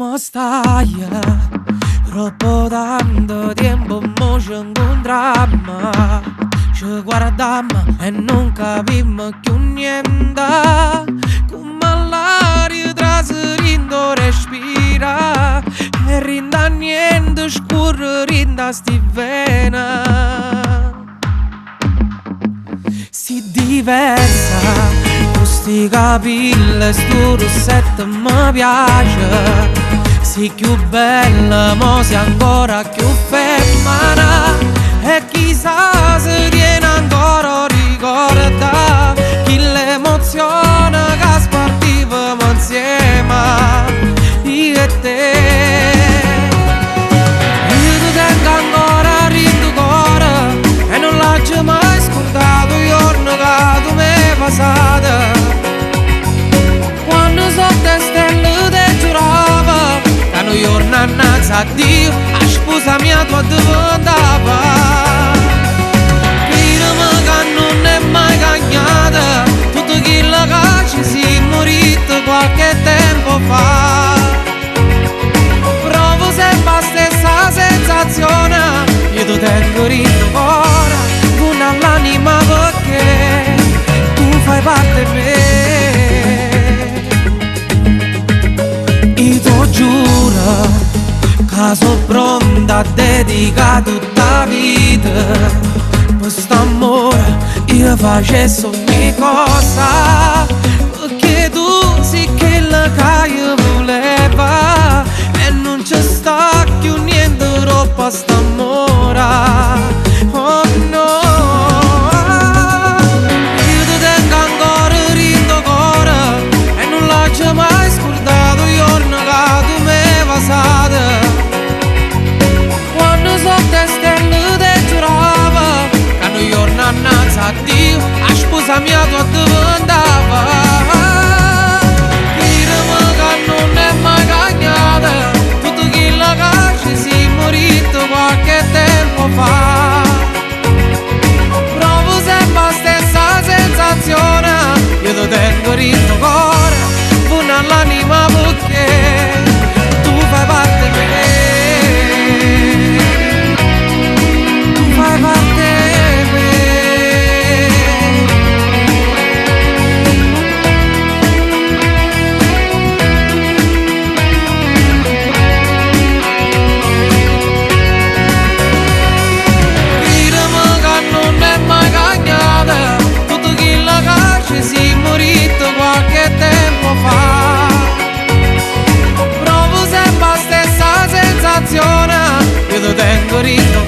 ¿Cómo estás? Troppo tanto tempo mo ci incontrammo, ci guardammo e non capimmo più niente. Come l'aria traserindo respira e rinda niente scurre rinda sti vena. Si diversa, questi capelli, sto rossetto mi piace. Si più bella, mo si ancora più femmina. E chissà se tiene ancora ricorda chi l'emozione che spartivamo insieme, io e te. Io ti tengo ancora rindo cuore e non l'ho mai scordato il giorno che tu mi hai passato. Quando sotto le stelle ti giuravo che un giorno annanzi a Dio a sposa mia tua diventava. Credimi che non è mai cagnata tutto quello che ci si morito qualche tempo fa. Provo sempre la stessa sensazione, io ti tengo rindo cuore con l'anima perché tu fai parte di me. Io ti giuro che sono pronta a dedicare tutta la vita per quest'amore. Io facessi ogni cosa perché tu sei quella che io volevo e non ci sta più niente troppo a st'amore. Oh no, io ti tengo ancora rindo cuore e non l'ho mai scordato il giorno che tu mi hai passato. Quando sotto le stelle ti giuravo che un giorno annanzi a Dio a sposa mia tua diventava. Credimi che non è mai cagnata tutto quello che ci si morito qualche tempo fa. Provo sempre la stessa sensazione, io ti tengo rindo cuore con l'anima perché tu fai parte di me. Tu fai parte di me. Credimi che non è mai cagnata tutto quello che ci si morito qualche tempo fa. Provo sempre la stessa sensazione, io ti tengo rindo